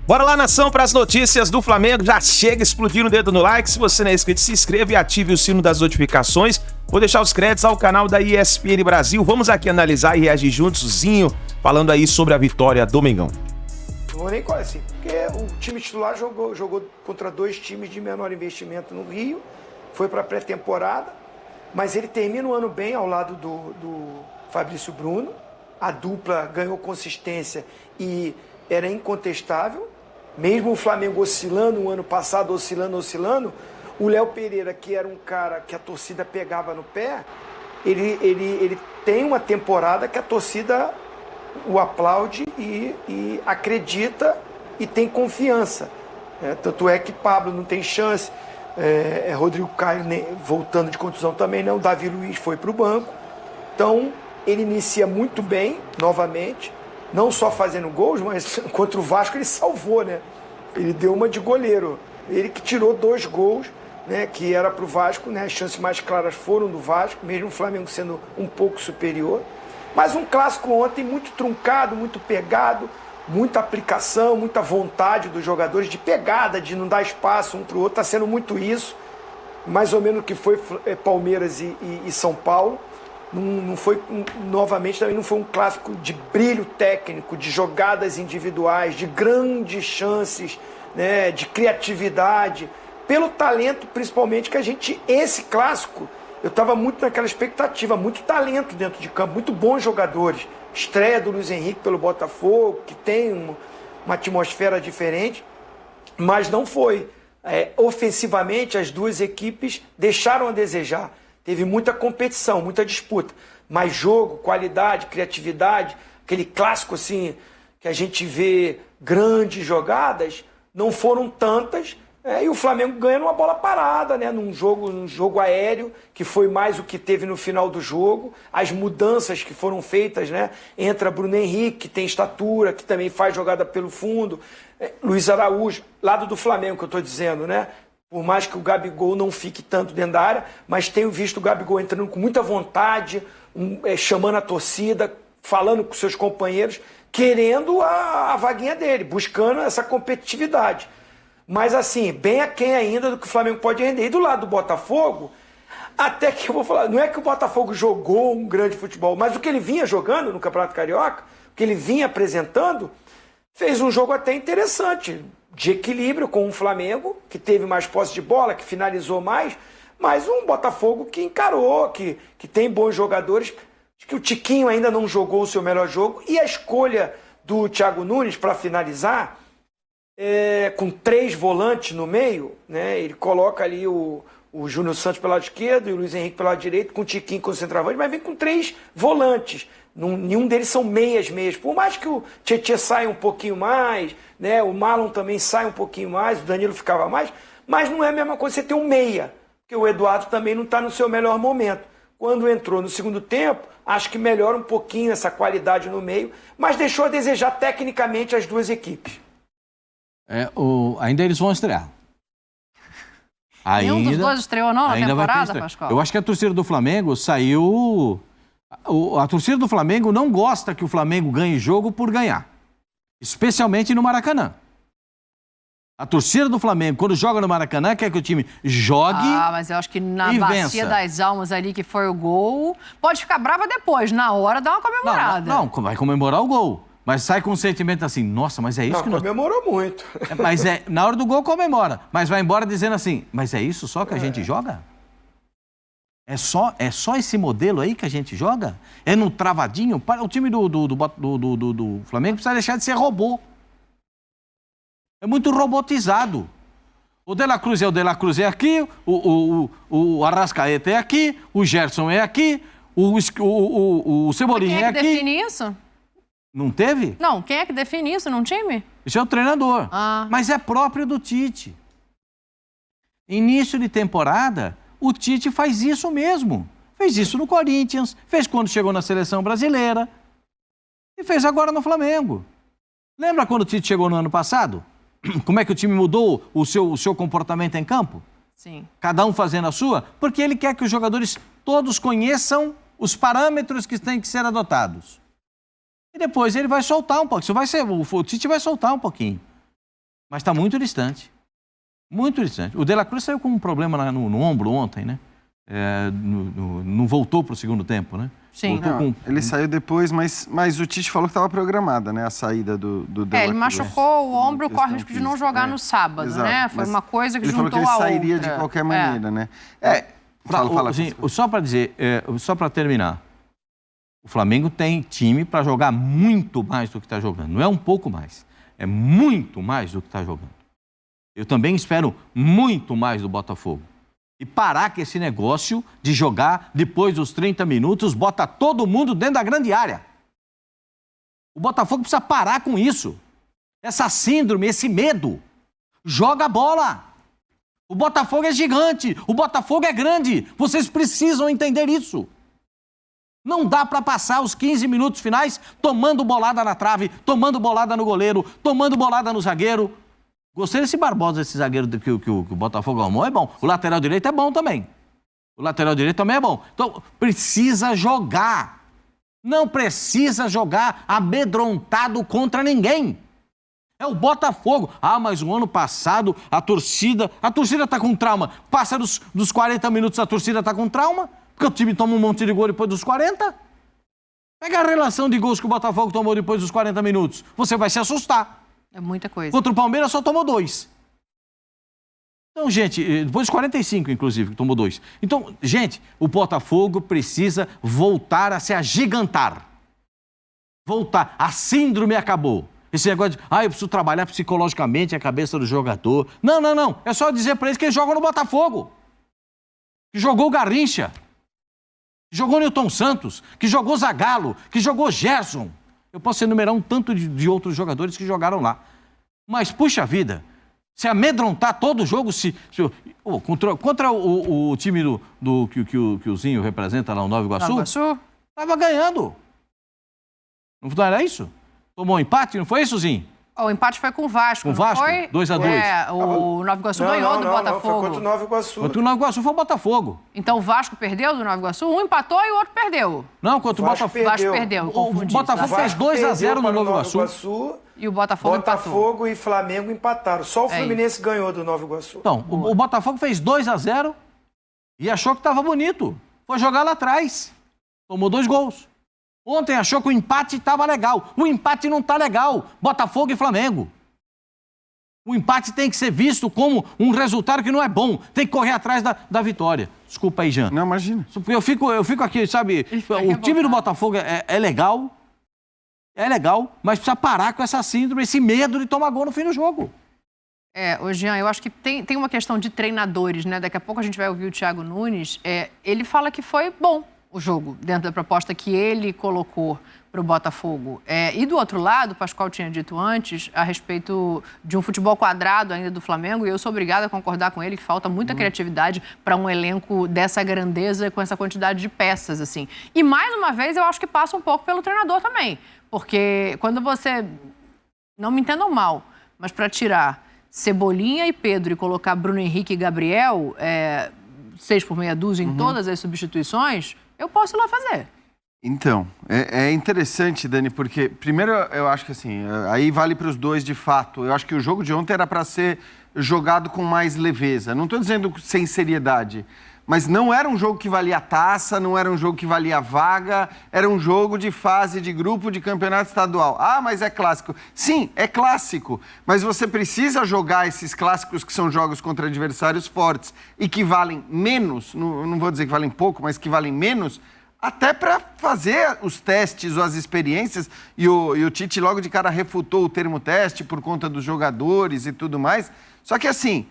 Bora lá, nação, para as notícias do Flamengo. Já chega explodindo o dedo no like. Se você não é inscrito, se inscreva e ative o sino das notificações. Vou deixar os créditos ao canal da ESPN Brasil. Vamos aqui analisar e reagir juntozinho, falando aí sobre a vitória do Mengão. Não vou nem assim, porque o time titular jogou contra dois times de menor investimento no Rio, foi para a pré-temporada, mas ele termina o ano bem ao lado do Fabrício Bruno. A dupla ganhou consistência e era incontestável. Mesmo o Flamengo oscilando o ano passado, oscilando, o Léo Pereira, que era um cara que a torcida pegava no pé, ele tem uma temporada que a torcida o aplaude e acredita e tem confiança. Tanto é que Pablo não tem chance, Rodrigo Caio voltando de contusão também não, Davi Luiz foi para o banco. Então ele inicia muito bem, novamente, não só fazendo gols, mas contra o Vasco ele salvou, né? Ele deu uma de goleiro. Ele que tirou 2 gols, né, que era para o Vasco, né? As chances mais claras foram do Vasco, mesmo o Flamengo sendo um pouco superior. Mas um clássico ontem muito truncado, muito pegado, muita aplicação, muita vontade dos jogadores de pegada, de não dar espaço um para o outro. Está sendo muito isso, mais ou menos o que foi Palmeiras e São Paulo. Não foi, novamente, também não foi um clássico de brilho técnico, de jogadas individuais, de grandes chances, né, de criatividade, pelo talento principalmente que esse clássico, eu estava muito naquela expectativa, muito talento dentro de campo, muito bons jogadores. Estreia do Luiz Henrique pelo Botafogo, que tem uma atmosfera diferente, mas não foi. Ofensivamente, as duas equipes deixaram a desejar. Teve muita competição, muita disputa, mas jogo, qualidade, criatividade, aquele clássico assim, que a gente vê grandes jogadas, não foram tantas, e o Flamengo ganha numa bola parada, né? Num jogo aéreo, que foi mais o que teve no final do jogo, as mudanças que foram feitas, né? Entra Bruno Henrique, que tem estatura, que também faz jogada pelo fundo, Luiz Araújo, lado do Flamengo que eu estou dizendo, né? Por mais que o Gabigol não fique tanto dentro da área, mas tenho visto o Gabigol entrando com muita vontade, chamando a torcida, falando com seus companheiros, querendo a vaguinha dele, buscando essa competitividade. Mas assim, bem aquém ainda do que o Flamengo pode render. E do lado do Botafogo, até que eu vou falar, não é que o Botafogo jogou um grande futebol, mas o que ele vinha jogando no Campeonato Carioca, o que ele vinha apresentando, fez um jogo até interessante, de equilíbrio com o Flamengo, que teve mais posse de bola, que finalizou mais, mas um Botafogo que encarou, que tem bons jogadores, que o Tiquinho ainda não jogou o seu melhor jogo, e a escolha do Thiago Nunes para finalizar, com 3 volantes no meio, né? Ele coloca ali o Júnior Santos pelo lado esquerdo e o Luiz Henrique pelo lado direito, com o Tiquinho como centroavante, mas vem com 3 volantes. Nenhum deles são meias. Por mais que o Tietchan saia um pouquinho mais, né? O Marlon também sai um pouquinho mais, o Danilo ficava mais, mas não é a mesma coisa você ter um meia, porque o Eduardo também não está no seu melhor momento. Quando entrou no segundo tempo, acho que melhora um pouquinho essa qualidade no meio, mas deixou a desejar tecnicamente as duas equipes. Ainda eles vão estrear. Nenhum dos dois estreou não na temporada, Pascoal? Eu acho que a torcida do Flamengo saiu... A torcida do Flamengo não gosta que o Flamengo ganhe jogo por ganhar. Especialmente no Maracanã. A torcida do Flamengo, quando joga no Maracanã, quer que o time jogue. Mas eu acho que na e bacia vença. das almas ali, que foi o gol, pode ficar brava depois. Na hora dá uma comemorada. Não, vai comemorar o gol. Mas sai com um sentimento assim, nossa, mas é isso não, que nós... comemorou muito. Mas na hora do gol comemora. Mas vai embora dizendo assim, mas é isso só que a gente joga? É só esse modelo aí que a gente joga? É no travadinho? O time do Flamengo precisa deixar de ser robô. É muito robotizado. O De La Cruz é o De La Cruz é aqui, o Arrascaeta é aqui, o Gerson é aqui, o Cebolinha é aqui. Quem é que define isso? Não teve? Não, quem é que define isso num time? Isso é o treinador. Mas é próprio do Tite. Início de temporada, o Tite faz isso mesmo. Fez isso no Corinthians, fez quando chegou na seleção brasileira e fez agora no Flamengo. Lembra quando o Tite chegou no ano passado? Como é que o time mudou o seu comportamento em campo? Sim. Cada um fazendo a sua? Porque ele quer que os jogadores todos conheçam os parâmetros que têm que ser adotados. E depois ele vai soltar um pouco. O Tite vai soltar um pouquinho. Mas está muito distante. Muito distante. O De La Cruz saiu com um problema no ombro ontem, né? Não voltou para o segundo tempo, né? Sim. Ele saiu depois, mas o Tite falou que estava programada, né? A saída do De La Cruz. Ele machucou o ombro, corre o risco de não jogar no sábado, Exato. né? Foi uma coisa que ele juntou a outra. Ele falou que ele sairia de qualquer maneira, né? Só para dizer, só para terminar, o Flamengo tem time para jogar muito mais do que está jogando. Não é um pouco mais, é muito mais do que está jogando. Eu também espero muito mais do Botafogo. E parar com esse negócio de jogar depois dos 30 minutos, bota todo mundo dentro da grande área. O Botafogo precisa parar com isso. Essa síndrome, esse medo. Joga a bola. O Botafogo é gigante, o Botafogo é grande. Vocês precisam entender isso. Não dá para passar os 15 minutos finais tomando bolada na trave, tomando bolada no goleiro, tomando bolada no zagueiro. Gostei desse Barbosa, esse zagueiro que o Botafogo arrumou, é bom. O lateral direito é bom também. O lateral direito também é bom. Então, precisa jogar. Não precisa jogar amedrontado contra ninguém. É o Botafogo. Mas o ano passado a torcida está com trauma. Passa dos 40 minutos, a torcida está com trauma, porque o time toma um monte de gol depois dos 40. Pega a relação de gols que o Botafogo tomou depois dos 40 minutos. Você vai se assustar. É muita coisa. Contra o Palmeiras só tomou 2. Então, gente, depois dos 45, inclusive, que tomou 2. Então, gente, o Botafogo precisa voltar a se agigantar. Voltar. A síndrome acabou. Esse negócio de, eu preciso trabalhar psicologicamente a cabeça do jogador. Não. É só dizer pra eles que eles jogam no Botafogo. Que jogou o Garrincha. Que jogou o Nilton Santos. Que jogou Zagallo. Que jogou Gerson. Eu posso enumerar um tanto de outros jogadores que jogaram lá. Mas, puxa vida, se amedrontar todo o jogo, contra o time que o Zinho representa lá, o Nova Iguaçu, estava ganhando. Não era isso? Tomou um empate, não foi isso, Zinho? O empate foi com o Vasco. Com o Vasco? Foi? 2-2. O Nova Iguaçu ganhou do Botafogo. Foi contra o Nova Iguaçu. Contra o Nova Iguaçu foi o Botafogo. Então o Vasco perdeu do Nova Iguaçu? Um empatou e o outro perdeu. Não, contra o Botafogo. O Vasco perdeu. O Botafogo fez 2-0 no Nova Iguaçu. E o Botafogo empatou. Botafogo e Flamengo empataram. Só o Fluminense ganhou do Nova Iguaçu. Então, o Botafogo fez 2-0 e achou que estava bonito. Foi jogar lá atrás. Tomou 2 gols. Ontem achou que o empate estava legal. O empate não está legal. Botafogo e Flamengo. O empate tem que ser visto como um resultado que não é bom. Tem que correr atrás da vitória. Desculpa aí, Jean. Não, imagina. Eu fico aqui, sabe? O time do Botafogo é legal. É legal, mas precisa parar com essa síndrome, esse medo de tomar gol no fim do jogo. Jean, eu acho que tem uma questão de treinadores, né? Daqui a pouco a gente vai ouvir o Thiago Nunes. Ele fala que foi bom o jogo, dentro da proposta que ele colocou para o Botafogo. E do outro lado, o Pascoal tinha dito antes a respeito de um futebol quadrado ainda do Flamengo, e eu sou obrigada a concordar com ele que falta muita criatividade para um elenco dessa grandeza, com essa quantidade de peças, assim. E mais uma vez, eu acho que passa um pouco pelo treinador também, porque quando você, não me entendam mal, mas para tirar Cebolinha e Pedro e colocar Bruno Henrique e Gabriel, 6 por meia dúzia em todas as substituições, eu posso ir lá fazer. Então, é interessante, Dani, porque primeiro eu acho que assim, aí vale para os dois de fato. Eu acho que o jogo de ontem era para ser jogado com mais leveza. Não estou dizendo sem seriedade, mas não era um jogo que valia taça, não era um jogo que valia vaga, era um jogo de fase de grupo de campeonato estadual. Mas é clássico. Sim, é clássico, mas você precisa jogar esses clássicos que são jogos contra adversários fortes e que valem menos, não vou dizer que valem pouco, mas que valem menos, até para fazer os testes ou as experiências, e o Tite logo de cara refutou o termo teste por conta dos jogadores e tudo mais. Só que assim,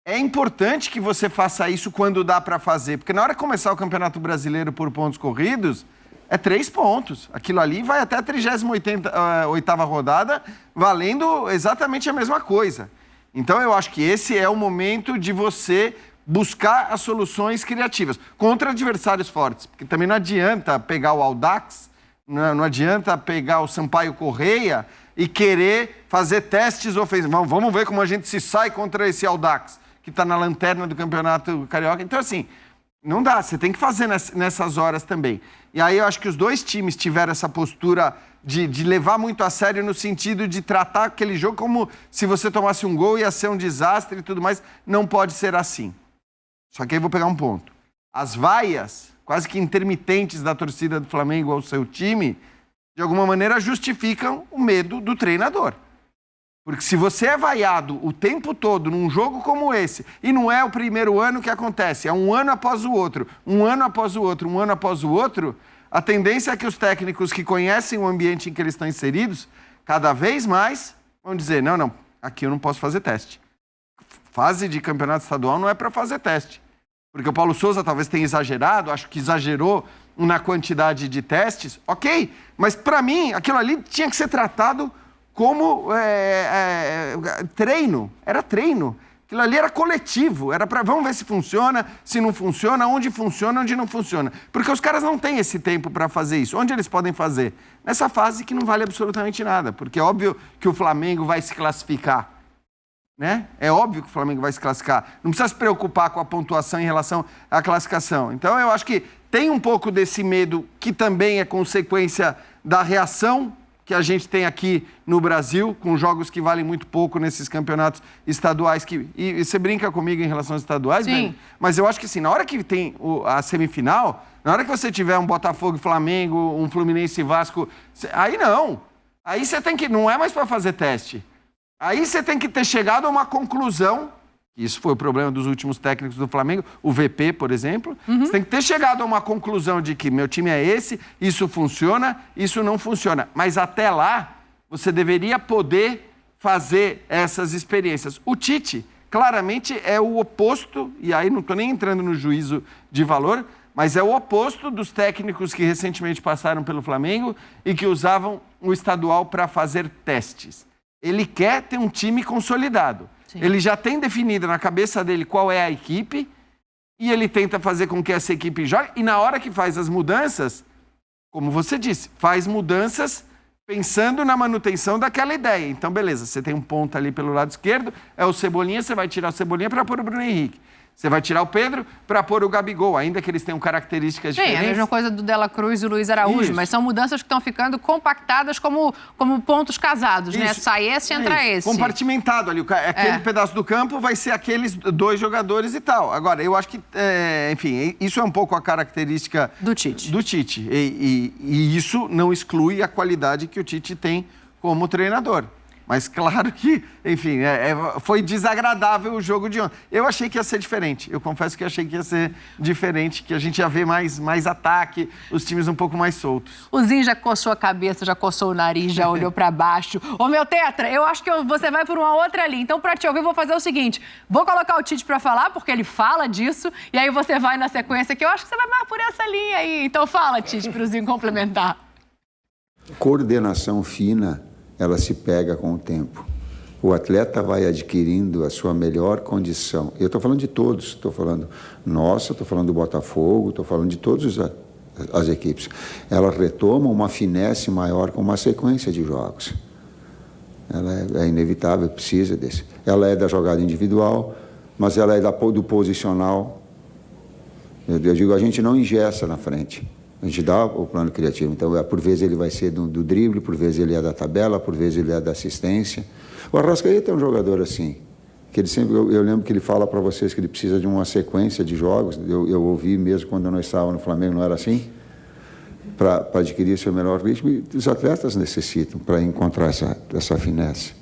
é importante que você faça isso quando dá para fazer, porque na hora que começar o Campeonato Brasileiro por pontos corridos, é 3 pontos. Aquilo ali vai até a 38ª rodada, valendo exatamente a mesma coisa. Então eu acho que esse é o momento de você buscar as soluções criativas contra adversários fortes, porque também não adianta pegar o Audax, não adianta pegar o Sampaio Correia e querer fazer testes ofensivos. Vamos ver como a gente se sai contra esse Audax, que está na lanterna do Campeonato Carioca. Então, assim, Não dá, você tem que fazer nessas horas também. E aí eu acho que os dois times tiveram essa postura de levar muito a sério no sentido de tratar aquele jogo como se você tomasse um gol ia ser um desastre e tudo mais. Não pode ser assim. Só que aí eu vou pegar um ponto. As vaias, quase que intermitentes da torcida do Flamengo ao seu time, de alguma maneira justificam o medo do treinador. Porque se você é vaiado o tempo todo num jogo como esse, e não é o primeiro ano que acontece, é um ano após o outro, um ano após o outro, um ano após o outro, a tendência é que os técnicos que conhecem o ambiente em que eles estão inseridos, cada vez mais vão dizer, não, aqui eu não posso fazer teste. Fase de campeonato estadual não é para fazer teste. Porque o Paulo Souza talvez tenha exagerado, acho que exagerou na quantidade de testes, ok, mas para mim aquilo ali tinha que ser tratado como treino, era treino. Aquilo ali era coletivo, era para vamos ver se funciona, se não funciona, onde não funciona. Porque os caras não têm esse tempo para fazer isso. Onde eles podem fazer? Nessa fase que não vale absolutamente nada, porque é óbvio que o Flamengo vai se classificar. Né? É óbvio que o Flamengo vai se classificar. Não precisa se preocupar com a pontuação em relação à classificação. Então eu acho que tem um pouco desse medo que também é consequência da reação que a gente tem aqui no Brasil, com jogos que valem muito pouco nesses campeonatos estaduais. E você brinca comigo em relação aos estaduais, Sim. Mas eu acho que assim, na hora que tem a semifinal, na hora que você tiver um Botafogo e Flamengo, um Fluminense e Vasco, aí não. Aí você tem que... Não é mais para fazer teste. Aí você tem que ter chegado a uma conclusão, isso foi o problema dos últimos técnicos do Flamengo, o VP, por exemplo. Você tem que ter chegado a uma conclusão de que meu time é esse, isso funciona, isso não funciona. Mas até lá, você deveria poder fazer essas experiências. O Tite, claramente, é o oposto, e aí não estou nem entrando no juízo de valor, mas é o oposto dos técnicos que recentemente passaram pelo Flamengo e que usavam o estadual para fazer testes. Ele quer ter um time consolidado. Sim. Ele já tem definido na cabeça dele qual é a equipe e ele tenta fazer com que essa equipe jogue. E na hora que faz as mudanças, como você disse, faz mudanças pensando na manutenção daquela ideia. Então, beleza, você tem um ponto ali pelo lado esquerdo, é o Cebolinha, você vai tirar o Cebolinha para pôr o Bruno Henrique. Você vai tirar o Pedro para pôr o Gabigol, ainda que eles tenham características diferentes. É a mesma coisa do Dela Cruz e o Luiz Araújo, Isso. mas são mudanças que estão ficando compactadas como pontos casados, né? Sai esse, entra esse. Compartimentado ali, aquele pedaço do campo vai ser aqueles dois jogadores e tal. Agora, eu acho que, enfim, isso é um pouco a característica do Tite. E isso não exclui a qualidade que o Tite tem como treinador. Mas claro que, enfim, foi desagradável o jogo de ontem. Eu achei que ia ser diferente. Eu confesso que achei que ia ser diferente, que a gente ia ver mais ataque, os times um pouco mais soltos. O Zinho já coçou a cabeça, já coçou o nariz, já olhou pra baixo. Ô, meu Tetra, eu acho que você vai por uma outra linha. Então, pra te ouvir, eu vou fazer o seguinte. Vou colocar o Tite pra falar, porque ele fala disso. E aí você vai na sequência, que eu acho que você vai mais por essa linha aí. Então fala, Tite, pro Zinho complementar. Coordenação fina, ela se pega com o tempo. O atleta vai adquirindo a sua melhor condição. Eu estou falando de todos, estou falando nossa, estou falando do Botafogo, estou falando de todas as equipes. Elas retomam uma finesse maior com uma sequência de jogos. Ela é inevitável, precisa desse. Ela é da jogada individual, mas ela é do posicional. Eu digo, a gente não engessa na frente. A gente dá o plano criativo. Então, por vezes ele vai ser do drible, por vezes ele é da tabela, por vezes ele é da assistência. O Arrascaeta é um jogador assim, que ele sempre, eu lembro que ele fala para vocês que ele precisa de uma sequência de jogos. Eu ouvi mesmo quando nós estávamos no Flamengo, não era assim? Para adquirir seu melhor ritmo. E os atletas necessitam para encontrar essa finesse.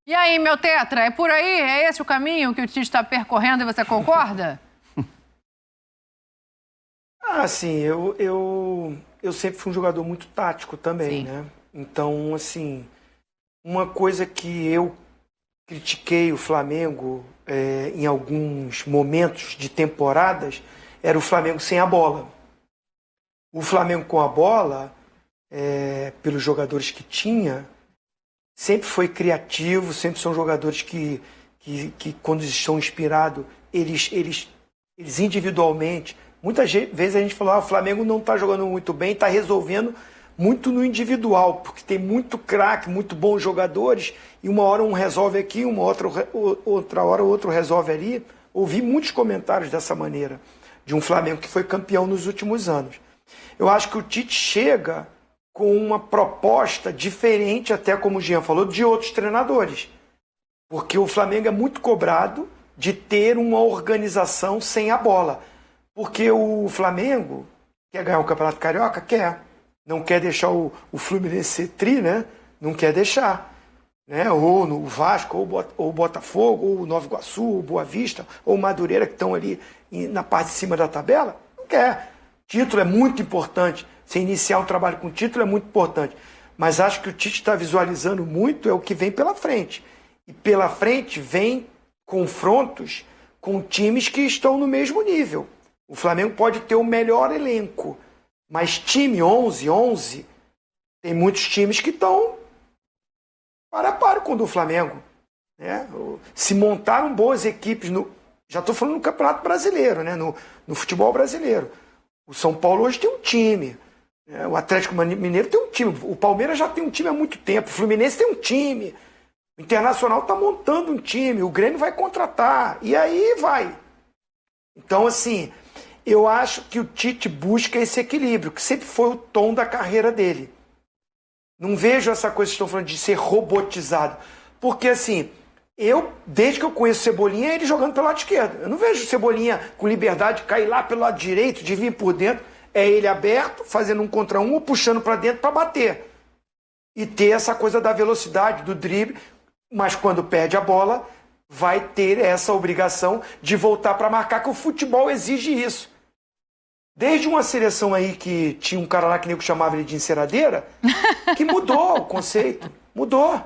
E aí, meu Tetra, é por aí? É esse o caminho que o Tite está percorrendo e você concorda? Assim, eu sempre fui um jogador muito tático também, né? Então, assim, uma coisa que eu critiquei o Flamengo em alguns momentos de temporadas era o Flamengo sem a bola. O Flamengo com a bola, pelos jogadores que tinha, sempre foi criativo, sempre são jogadores que quando estão inspirados, eles individualmente... Muitas vezes a gente falou, o Flamengo não está jogando muito bem, está resolvendo muito no individual, porque tem muito craque, muito bons jogadores, e uma hora um resolve aqui, outra hora o outro resolve ali. Ouvi muitos comentários dessa maneira. de um Flamengo que foi campeão nos últimos anos. Eu acho que o Tite chega com uma proposta diferente, até como o Jean falou, de outros treinadores. Porque o Flamengo é muito cobrado de ter uma organização sem a bola. Porque o Flamengo quer ganhar o Campeonato Carioca? Quer. Não quer deixar o Fluminense ser tri, né? Não quer deixar. Né? Ou no Vasco, ou o Botafogo, ou o Nova Iguaçu, ou o Boa Vista, ou o Madureira, que estão ali na parte de cima da tabela. Não quer. Título é muito importante. Você iniciar um trabalho com título é muito importante. Mas acho que o Tite está visualizando muito é o que vem pela frente. E pela frente vem confrontos com times que estão no mesmo nível. O Flamengo pode ter o melhor elenco, mas time 11, tem muitos times que estão para a par com o do Flamengo. Né? Se montaram boas equipes, já estou falando no Campeonato Brasileiro, né? no futebol brasileiro. O São Paulo hoje tem um time. O Atlético Mineiro tem um time. O Palmeiras já tem um time há muito tempo. O Fluminense tem um time. O Internacional está montando um time. O Grêmio vai contratar. E aí vai. Então, assim, eu acho que o Tite busca esse equilíbrio, que sempre foi o tom da carreira dele. Não vejo essa coisa que estão falando de ser robotizado. Porque, assim, desde que eu conheço o Cebolinha, ele jogando pelo lado esquerdo. Eu não vejo o Cebolinha com liberdade de cair lá pelo lado direito, de vir por dentro. É ele aberto, fazendo um contra um ou puxando para dentro para bater. E ter essa coisa da velocidade, do drible. Mas quando perde a bola, vai ter essa obrigação de voltar para marcar, que o futebol exige isso. Desde uma seleção aí que tinha um cara lá que nego chamava ele de enceradeira, que mudou o conceito. Mudou.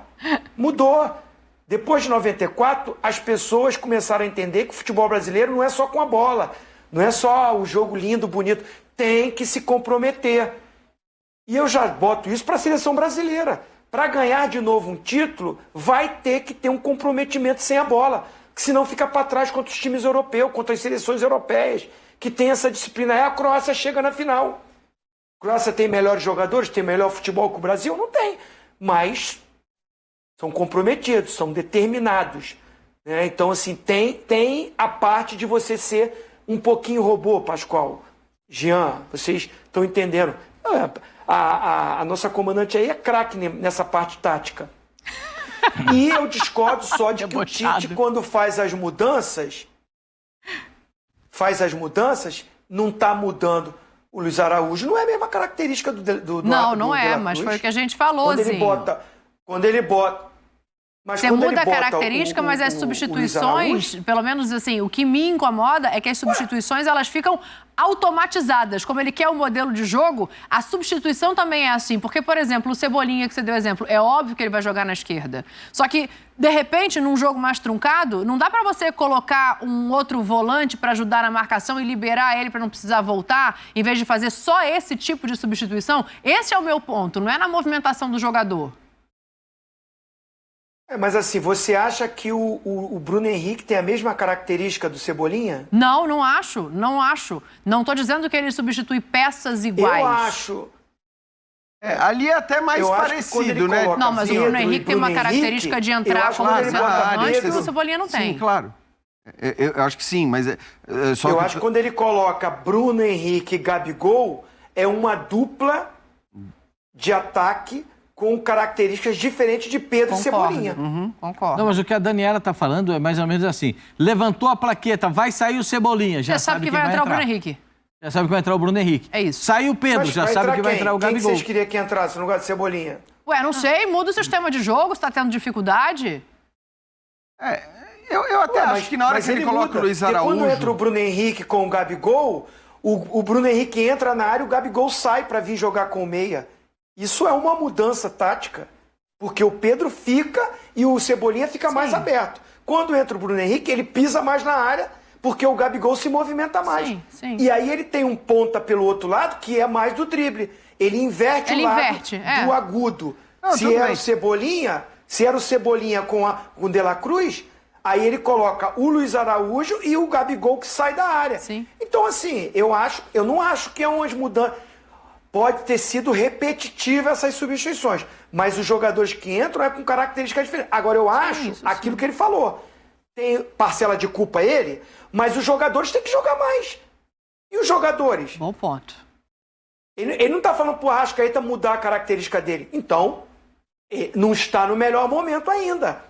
Depois de 94, as pessoas começaram a entender que o futebol brasileiro não é só com a bola. Não é só o jogo lindo, bonito. Tem que se comprometer. E eu já boto isso para a seleção brasileira. Para ganhar de novo um título, vai ter que ter um comprometimento sem a bola. Que senão fica para trás contra os times europeus, contra as seleções europeias, que tem essa disciplina. Aí a Croácia chega na final. A Croácia tem melhores jogadores, tem melhor futebol que o Brasil? Não tem. Mas são comprometidos, são determinados. Né? Então, assim, tem a parte de você ser um pouquinho robô, Pascoal. Jean, vocês estão entendendo. A nossa comandante aí é craque nessa parte tática. E eu discordo só de que o Tite, quando faz as mudanças, não está mudando. O Luiz Araújo não é a mesma característica do Não é, mas foi o que a gente falou, Quando ele bota... Mas você muda a característica, mas as substituições, pelo menos assim, o que me incomoda é que as substituições elas ficam automatizadas. Como ele quer o modelo de jogo, a substituição também é assim. Porque, por exemplo, o Cebolinha, que você deu exemplo, é óbvio que ele vai jogar na esquerda. Só que, de repente, num jogo mais truncado, não dá pra você colocar um outro volante pra ajudar na marcação e liberar ele pra não precisar voltar, em vez de fazer só esse tipo de substituição. Esse é o meu ponto, não é na movimentação do jogador. Mas assim, você acha que o Bruno Henrique tem a mesma característica do Cebolinha? Não acho. Não estou dizendo que ele substitui peças iguais. Eu acho. Ali é até mais parecido, né? Não, mas o Bruno Henrique tem uma característica de entrar como centroavante que o Cebolinha não tem. Sim, claro. Eu acho que sim, mas... Eu acho que quando ele coloca Bruno Henrique e Gabigol, é uma dupla de ataque com características diferentes de Pedro e Cebolinha. Concordo. Não, mas o que a Daniela está falando é mais ou menos assim. Levantou a plaqueta, vai sair o Cebolinha. Já sabe que vai entrar o Bruno Henrique. Já sabe que vai entrar o Bruno Henrique. É isso. Saiu o Pedro, já sabe que vai entrar o Gabigol. Quem vocês queriam que entrasse no lugar de Cebolinha? Ué, não sei, muda o sistema de jogo, você tá tendo dificuldade? Eu até acho que na hora que ele coloca o Luiz Araújo... Quando entra o Bruno Henrique com o Gabigol, o Bruno Henrique entra na área e o Gabigol sai para vir jogar com o meia. Isso é uma mudança tática, porque o Pedro fica e o Cebolinha fica mais aberto. Quando entra o Bruno Henrique, ele pisa mais na área, porque o Gabigol se movimenta mais. Sim. E aí ele tem um ponta pelo outro lado, que é mais do drible. Ele inverte o lado do agudo. Se era o Cebolinha com o De La Cruz, aí ele coloca o Luiz Araújo e o Gabigol que sai da área. Sim. Então, assim, eu não acho que é umas mudanças... Pode ter sido repetitiva essas substituições, mas os jogadores que entram é com características diferentes. Agora, eu acho aquilo que ele falou. Tem parcela de culpa ele, mas os jogadores têm que jogar mais. E os jogadores? Bom ponto. Ele não está falando pro Arrascaeta mudar a característica dele. Então, não está no melhor momento ainda.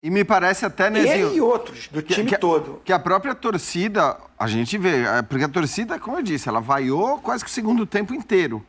E me parece até, Nezinho... Ele e outros, do time todo. Que a própria torcida, a gente vê, porque a torcida, como eu disse, ela vaiou quase que o segundo tempo inteiro.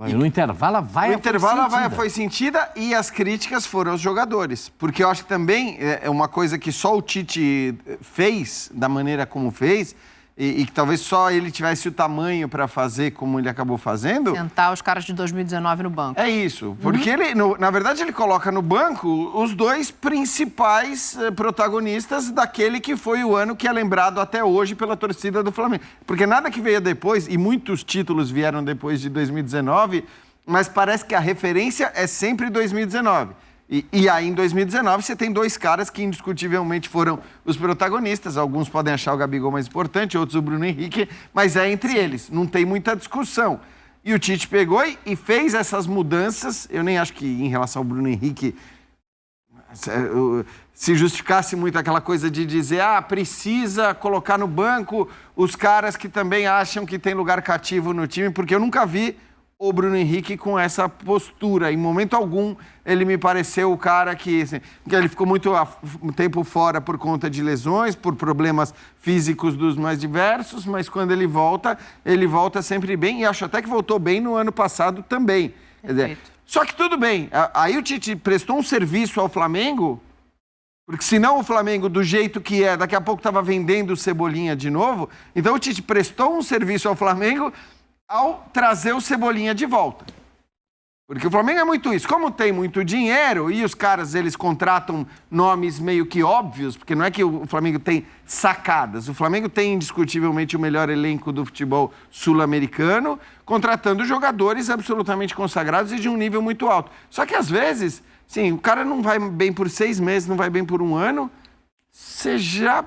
E no intervalo a vaia foi sentida e as críticas foram aos jogadores. Porque eu acho que também é uma coisa que só o Tite fez, da maneira como fez, e que talvez só ele tivesse o tamanho para fazer como ele acabou fazendo. Sentar os caras de 2019 no banco. É isso. Porque ele, na verdade, ele coloca no banco os dois principais protagonistas daquele que foi o ano que é lembrado até hoje pela torcida do Flamengo. Porque nada que veio depois, e muitos títulos vieram depois de 2019, mas parece que a referência é sempre 2019. E aí, em 2019, você tem dois caras que indiscutivelmente foram os protagonistas. Alguns podem achar o Gabigol mais importante, outros o Bruno Henrique, mas é entre eles. Não tem muita discussão. E o Tite pegou e fez essas mudanças. Eu nem acho que, em relação ao Bruno Henrique, se justificasse muito aquela coisa de dizer precisa colocar no banco os caras que também acham que tem lugar cativo no time, porque eu nunca vi o Bruno Henrique com essa postura. Em momento algum, ele me pareceu o cara que ele ficou muito tempo fora por conta de lesões, por problemas físicos dos mais diversos, mas quando ele volta sempre bem, e acho até que voltou bem no ano passado também. Quer dizer, só que tudo bem, aí o Tite prestou um serviço ao Flamengo, porque senão o Flamengo, do jeito que é, daqui a pouco estava vendendo o Cebolinha de novo, então o Tite prestou um serviço ao Flamengo ao trazer o Cebolinha de volta. Porque o Flamengo é muito isso. Como tem muito dinheiro e os caras, eles contratam nomes meio que óbvios, porque não é que o Flamengo tem sacadas. O Flamengo tem indiscutivelmente o melhor elenco do futebol sul-americano, contratando jogadores absolutamente consagrados e de um nível muito alto. Só que às vezes, sim, o cara não vai bem por 6 meses, não vai bem por 1 ano, você já...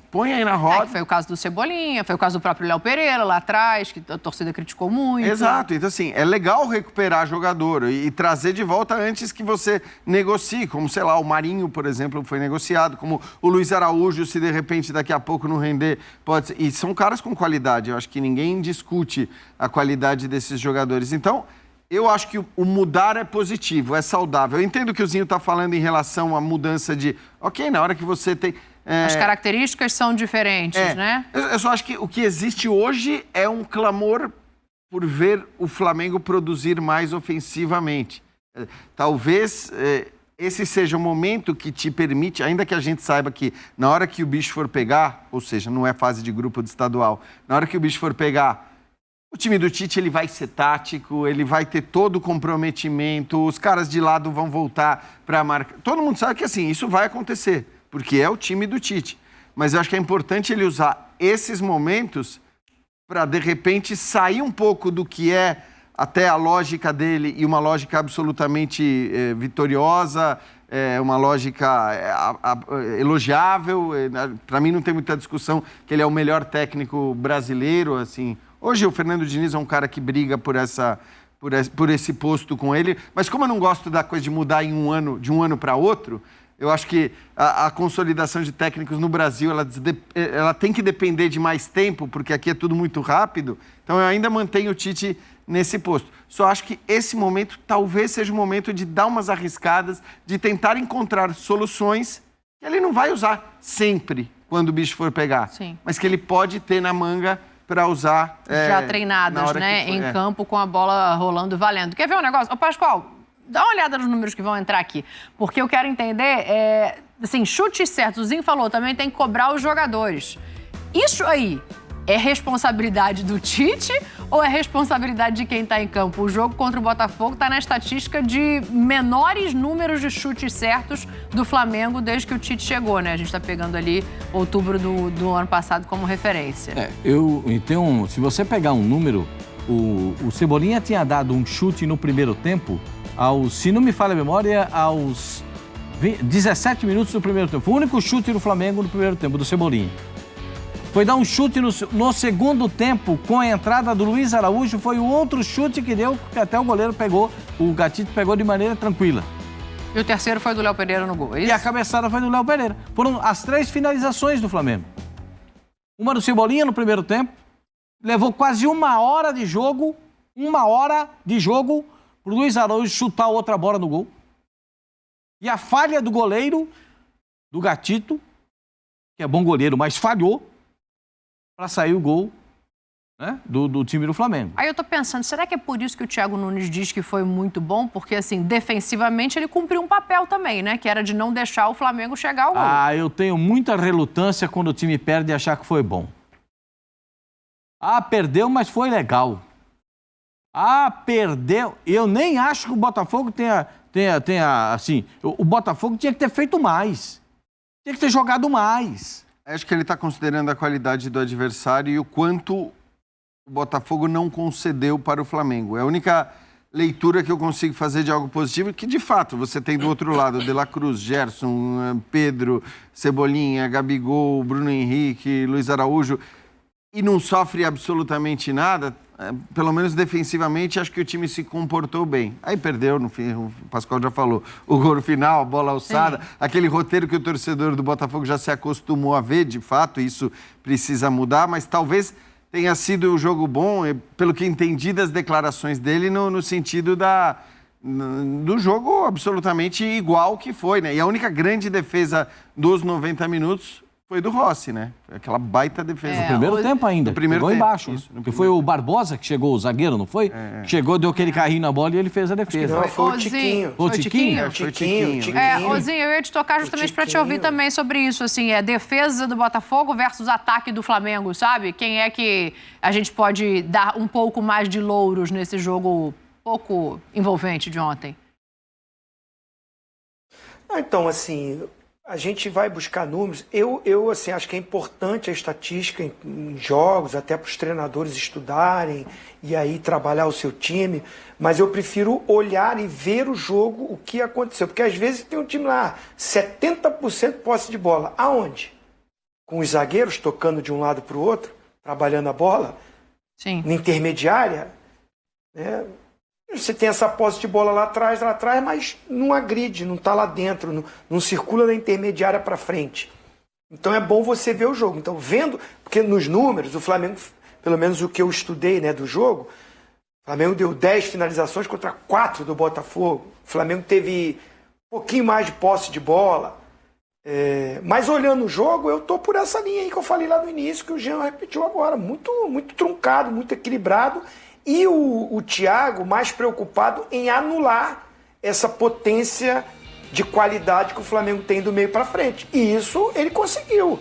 põe aí na roda. Foi o caso do Cebolinha, foi o caso do próprio Léo Pereira lá atrás, que a torcida criticou muito. Exato. Então, assim, é legal recuperar jogador e trazer de volta antes que você negocie, como, sei lá, o Marinho, por exemplo, foi negociado, como o Luiz Araújo, se de repente daqui a pouco não render, pode ser. E são caras com qualidade, eu acho que ninguém discute a qualidade desses jogadores. Então, eu acho que o mudar é positivo, é saudável. Eu entendo o que o Zinho está falando em relação à mudança de... Ok, na hora que você tem... As características são diferentes, né? Eu só acho que o que existe hoje é um clamor por ver o Flamengo produzir mais ofensivamente. Talvez esse seja o momento que te permite, ainda que a gente saiba que na hora que o bicho for pegar, ou seja, não é fase de grupo de estadual, na hora que o bicho for pegar, o time do Tite ele vai ser tático, ele vai ter todo o comprometimento, os caras de lado vão voltar para marcar. Todo mundo sabe que assim, isso vai acontecer, porque é o time do Tite. Mas eu acho que é importante ele usar esses momentos para, de repente, sair um pouco do que é até a lógica dele e uma lógica absolutamente vitoriosa, uma lógica elogiável. Para mim não tem muita discussão que ele é o melhor técnico brasileiro. Assim. Hoje o Fernando Diniz é um cara que briga por esse posto com ele, mas como eu não gosto da coisa de mudar em de um ano para outro, eu acho que a consolidação de técnicos no Brasil, ela tem que depender de mais tempo, porque aqui é tudo muito rápido. Então, eu ainda mantenho o Tite nesse posto. Só acho que esse momento talvez seja o momento de dar umas arriscadas, de tentar encontrar soluções que ele não vai usar sempre quando o bicho for pegar. Sim. Mas que ele pode ter na manga para usar... já treinadas, né? Em campo, com a bola rolando, valendo. Quer ver um negócio? Ô, Pascoal... Dá uma olhada nos números que vão entrar aqui, porque eu quero entender, assim, chutes certos. O Zinho falou, também tem que cobrar os jogadores. Isso aí é responsabilidade do Tite ou é responsabilidade de quem está em campo? O jogo contra o Botafogo está na estatística de menores números de chutes certos do Flamengo desde que o Tite chegou, né? A gente está pegando ali outubro do ano passado como referência. Então, se você pegar um número, o Cebolinha tinha dado um chute no primeiro tempo, se não me falha a memória, aos 17 minutos do primeiro tempo. Foi o único chute do Flamengo no primeiro tempo, do Cebolinha. Foi dar um chute no segundo tempo, com a entrada do Luiz Araújo, foi o outro chute que deu, que até o goleiro pegou, o Gatito pegou de maneira tranquila. E o terceiro foi do Léo Pereira no gol, é isso? E a cabeçada foi do Léo Pereira. Foram as 3 finalizações do Flamengo. Uma do Cebolinha no primeiro tempo. Levou quase 1 hora de jogo, pro Luiz Araújo chutar outra bola no gol. E a falha do goleiro, do Gatito, que é bom goleiro, mas falhou para sair o gol, né, do time do Flamengo. Aí eu tô pensando, será que é por isso que o Thiago Nunes diz que foi muito bom? Porque, assim, defensivamente ele cumpriu um papel também, né? Que era de não deixar o Flamengo chegar ao gol. Ah, eu tenho muita relutância quando o time perde e achar que foi bom. Ah, perdeu, mas foi legal. Ah, perdeu. Eu nem acho que o Botafogo tenha assim... O Botafogo tinha que ter feito mais. Tinha que ter jogado mais. Acho que ele está considerando a qualidade do adversário e o quanto o Botafogo não concedeu para o Flamengo. É a única leitura que eu consigo fazer de algo positivo, que de fato você tem do outro lado De La Cruz, Gerson, Pedro, Cebolinha, Gabigol, Bruno Henrique, Luiz Araújo, e não sofre absolutamente nada. Pelo menos defensivamente, acho que o time se comportou bem. Aí perdeu, no fim, o Pascoal já falou, o gol no final, a bola alçada, aquele roteiro que o torcedor do Botafogo já se acostumou a ver, de fato, isso precisa mudar, mas talvez tenha sido um jogo bom, pelo que entendi das declarações dele, no sentido do jogo absolutamente igual que foi, né? E a única grande defesa dos 90 minutos foi do Rossi, né? Aquela baita defesa. No primeiro tempo ainda. No primeiro chegou tempo, embaixo. isso, Porque foi o Barbosa que chegou, o zagueiro, não foi? Chegou, deu aquele carrinho na bola e ele fez a defesa. Não, foi o Ô, Zinho, Tiquinho. Foi o Tiquinho? Foi o Tiquinho. Ozinho, eu ia te tocar justamente para te ouvir Tiquinho. também sobre isso, assim, defesa do Botafogo versus ataque do Flamengo, sabe? Quem é que a gente pode dar um pouco mais de louros nesse jogo pouco envolvente de ontem? Então, assim, a gente vai buscar números. Eu assim, acho que é importante a estatística em jogos, até para os treinadores estudarem e aí trabalhar o seu time, mas eu prefiro olhar e ver o jogo, o que aconteceu. Porque às vezes tem um time lá, 70% posse de bola. Aonde? Com os zagueiros tocando de um lado para o outro, trabalhando a bola, Sim. na intermediária, né? Você tem essa posse de bola lá atrás, mas não agride, não está lá dentro, não circula na intermediária para frente. Então é bom você ver o jogo. Então, vendo, porque nos números, o Flamengo, pelo menos o que eu estudei, né, do jogo, o Flamengo deu 10 finalizações contra 4 do Botafogo. O Flamengo teve um pouquinho mais de posse de bola. Mas olhando o jogo, eu tô por essa linha aí que eu falei lá no início, que o Jean repetiu agora. Muito, muito truncado, muito equilibrado. E o Thiago mais preocupado em anular essa potência de qualidade que o Flamengo tem do meio para frente. E isso ele conseguiu,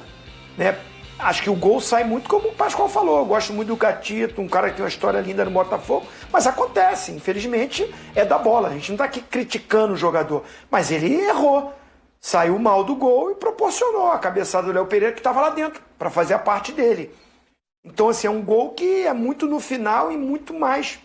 né? Acho que o gol sai muito como o Pascoal falou. Eu gosto muito do Gatito, um cara que tem uma história linda no Botafogo, mas acontece, infelizmente é da bola. A gente não está aqui criticando o jogador, mas ele errou. Saiu mal do gol e proporcionou a cabeçada do Léo Pereira que estava lá dentro para fazer a parte dele. Então, assim, é um gol que é muito no final e muito mais...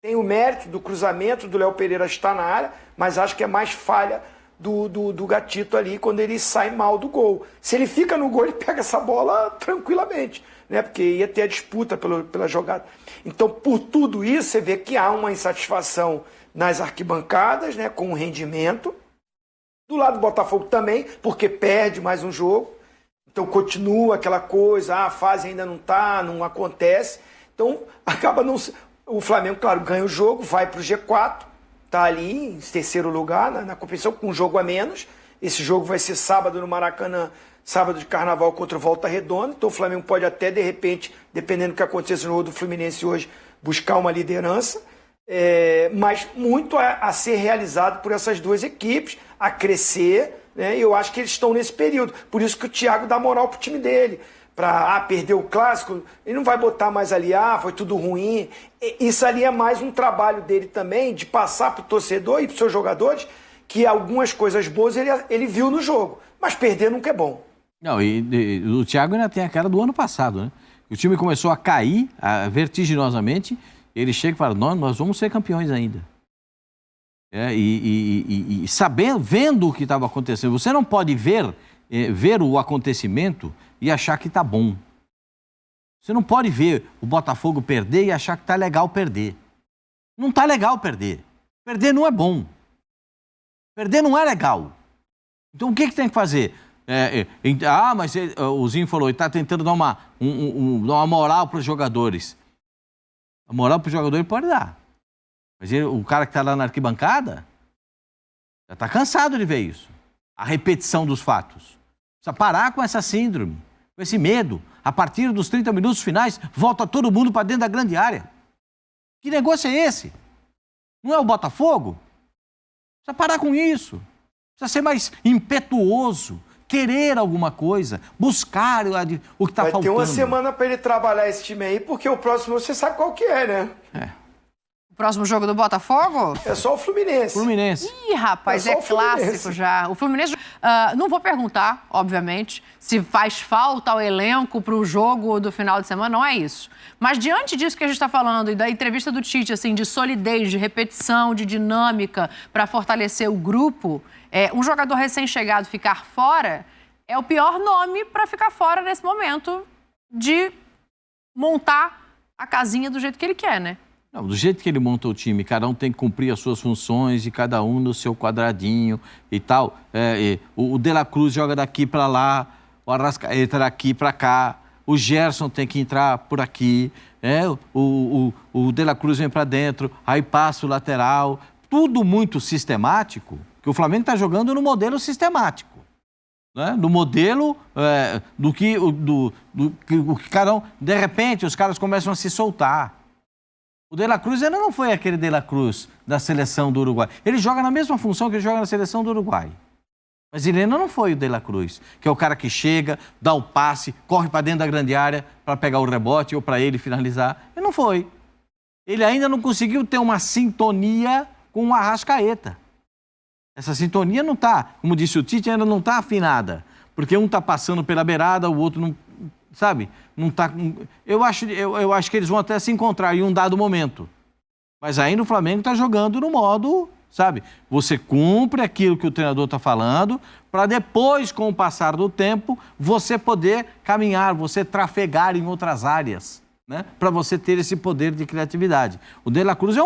Tem o mérito do cruzamento do Léo Pereira estar na área, mas acho que é mais falha do Gatito ali quando ele sai mal do gol. Se ele fica no gol, ele pega essa bola tranquilamente, né? Porque ia ter a disputa pela jogada. Então, por tudo isso, você vê que há uma insatisfação nas arquibancadas, né? Com o rendimento. Do lado do Botafogo também, porque perde mais um jogo. Então continua aquela coisa, a fase ainda não acontece. Então acaba não... O Flamengo, claro, ganha o jogo, vai para o G4, está ali em terceiro lugar na competição, com um jogo a menos. Esse jogo vai ser sábado no Maracanã, sábado de Carnaval contra o Volta Redonda. Então o Flamengo pode até, de repente, dependendo do que aconteça no jogo do Fluminense hoje, buscar uma liderança. Mas muito a ser realizado por essas duas equipes, a crescer, né? E eu acho que eles estão nesse período. Por isso que o Thiago dá moral pro time dele. Para perder o clássico, ele não vai botar mais ali, foi tudo ruim. Isso ali é mais um trabalho dele também, de passar pro torcedor e pros seus jogadores, que algumas coisas boas ele viu no jogo. Mas perder nunca é bom. Não, e o Thiago ainda tem a cara do ano passado, né? O time começou a cair vertiginosamente, ele chega e fala, nós vamos ser campeões ainda. Sabendo, vendo o que estava acontecendo, você não pode ver o acontecimento e achar que está bom. Você não pode ver o Botafogo perder e achar que está legal perder. Não está legal perder. Perder não é bom. Perder não é legal. Então o que tem que fazer? Mas o Zinho falou, ele está tentando dar uma moral para os jogadores. A moral para o jogador ele pode dar. Mas o cara que está lá na arquibancada já está cansado de ver isso. A repetição dos fatos. Precisa parar com essa síndrome, com esse medo. A partir dos 30 minutos finais, volta todo mundo para dentro da grande área. Que negócio é esse? Não é o Botafogo? Precisa parar com isso. Precisa ser mais impetuoso, querer alguma coisa, buscar o que está faltando. Vai ter uma semana para ele trabalhar esse time aí, porque o próximo você sabe qual que é, né? O próximo jogo do Botafogo? É só o Fluminense. Fluminense. Ih, rapaz, é clássico já. O Fluminense... não vou perguntar, obviamente, se faz falta ao elenco para o jogo do final de semana, não é isso. Mas diante disso que a gente está falando e da entrevista do Tite, assim, de solidez, de repetição, de dinâmica para fortalecer o grupo, um jogador recém-chegado ficar fora é o pior nome para ficar fora nesse momento de montar a casinha do jeito que ele quer, né? Não, do jeito que ele monta o time, cada um tem que cumprir as suas funções e cada um no seu quadradinho e tal. O De La Cruz joga daqui para lá, o Arrascaeta daqui para cá, o Gerson tem que entrar por aqui, o De La Cruz vem para dentro, aí passa o lateral. Tudo muito sistemático, que o Flamengo está jogando no modelo sistemático. Né? No modelo do que cada um... De repente, os caras começam a se soltar. O De La Cruz ainda não foi aquele De La Cruz da seleção do Uruguai. Ele joga na mesma função que ele joga na seleção do Uruguai. Mas ele ainda não foi o De La Cruz, que é o cara que chega, dá o passe, corre para dentro da grande área para pegar o rebote ou para ele finalizar. Ele não foi. Ele ainda não conseguiu ter uma sintonia com o Arrascaeta. Essa sintonia não está, como disse o Tite, ainda não está afinada. Porque um está passando pela beirada, o outro não... Sabe? Não tá, eu acho que eles vão até se encontrar em um dado momento. Mas ainda o Flamengo está jogando no modo, sabe? Você cumpre aquilo que o treinador está falando, para depois, com o passar do tempo, você poder caminhar, você trafegar em outras áreas, né? Para você ter esse poder de criatividade. O De La Cruz é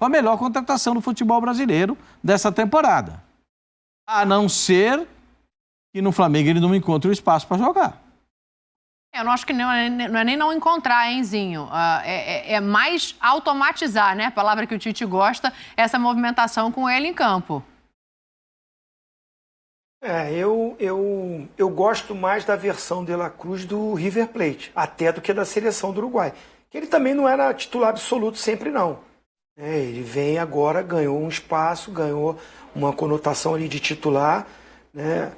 a melhor contratação do futebol brasileiro dessa temporada. A não ser que no Flamengo ele não encontre o espaço para jogar. Eu não acho que não é nem não encontrar, hein, Zinho? É mais automatizar, né? A palavra que o Tite gosta, essa movimentação com ele em campo. Eu gosto mais da versão De La Cruz do River Plate, até do que da seleção do Uruguai. Que ele também não era titular absoluto sempre, não. Ele vem agora, ganhou um espaço, ganhou uma conotação ali de titular, né?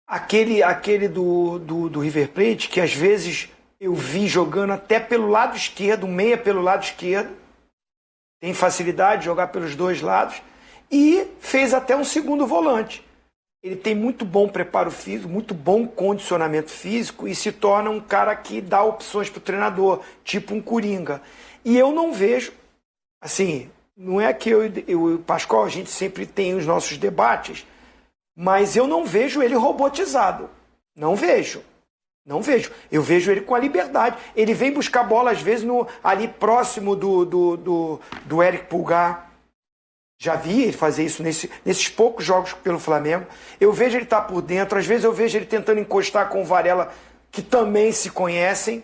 Aquele do River Plate, que às vezes eu vi jogando até pelo lado esquerdo, um meia pelo lado esquerdo, tem facilidade de jogar pelos dois lados, e fez até um segundo volante. Ele tem muito bom preparo físico, muito bom condicionamento físico e se torna um cara que dá opções para o treinador, tipo um Coringa. E eu não vejo, assim, não é que eu e o Pascoal, a gente sempre tem os nossos debates, mas eu não vejo ele robotizado. Não vejo. Eu vejo ele com a liberdade. Ele vem buscar bola, às vezes, ali próximo do Eric Pulgar. Já vi ele fazer isso nesses poucos jogos pelo Flamengo. Eu vejo ele estar por dentro. Às vezes eu vejo ele tentando encostar com o Varela, que também se conhecem.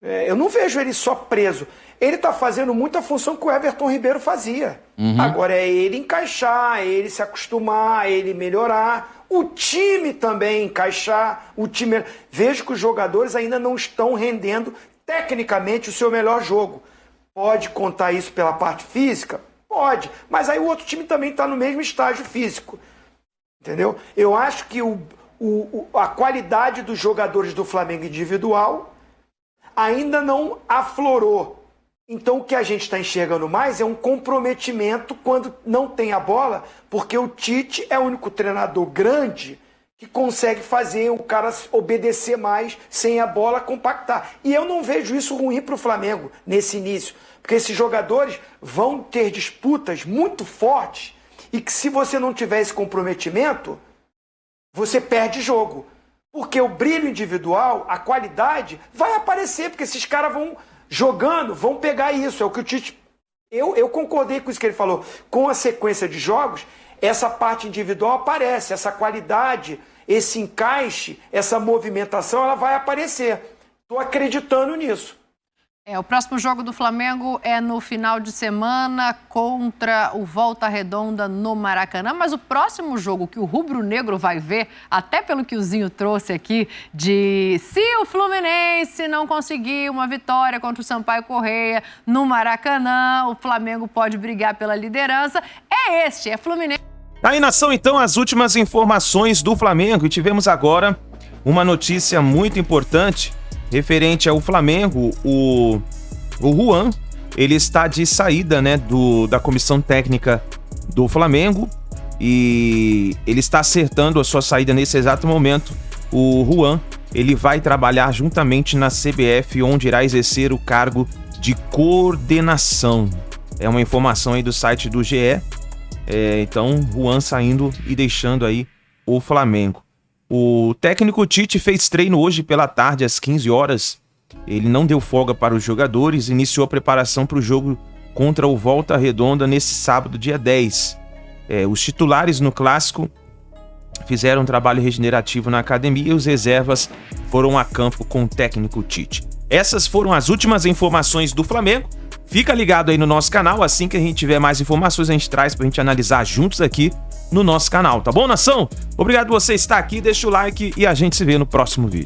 Eu não vejo ele só preso. Ele está fazendo muita função que o Everton Ribeiro fazia. Agora é ele encaixar, é ele se acostumar, é ele melhorar. O time também encaixar. Vejo que os jogadores ainda não estão rendendo tecnicamente o seu melhor jogo. Pode contar isso pela parte física? Pode. Mas aí o outro time também está no mesmo estágio físico. Entendeu? Eu acho que a qualidade dos jogadores do Flamengo individual ainda não aflorou. Então o que a gente está enxergando mais é um comprometimento quando não tem a bola, porque o Tite é o único treinador grande que consegue fazer o cara obedecer mais sem a bola compactar. E eu não vejo isso ruim para o Flamengo nesse início, porque esses jogadores vão ter disputas muito fortes e que se você não tiver esse comprometimento, você perde jogo. Porque o brilho individual, a qualidade, vai aparecer, porque esses caras vão jogando, vão pegar isso. É o que o Tite... Eu concordei com isso que ele falou. Com a sequência de jogos, essa parte individual aparece, essa qualidade, esse encaixe, essa movimentação, ela vai aparecer. Estou acreditando nisso. O próximo jogo do Flamengo é no final de semana contra o Volta Redonda no Maracanã. Mas o próximo jogo que o rubro-negro vai ver, até pelo que o Zinho trouxe aqui, de se o Fluminense não conseguir uma vitória contra o Sampaio Corrêa no Maracanã, o Flamengo pode brigar pela liderança. É Fluminense. Aí, nação, então, as últimas informações do Flamengo. E tivemos agora uma notícia muito importante referente ao Flamengo. O Juan, ele está de saída, né, da comissão técnica do Flamengo, e ele está acertando a sua saída nesse exato momento. O Juan, ele vai trabalhar juntamente na CBF, onde irá exercer o cargo de coordenação. É uma informação aí do site do GE. Então, Juan saindo e deixando aí o Flamengo. O técnico Tite fez treino hoje pela tarde, às 15 horas. Ele não deu folga para os jogadores, iniciou a preparação para o jogo contra o Volta Redonda nesse sábado, dia 10. Os titulares no Clássico fizeram um trabalho regenerativo na academia e os reservas foram a campo com o técnico Tite. Essas foram as últimas informações do Flamengo. Fica ligado aí no nosso canal, assim que a gente tiver mais informações a gente traz pra gente analisar juntos aqui no nosso canal, tá bom, nação? Obrigado por você estar aqui, deixa o like e a gente se vê no próximo vídeo.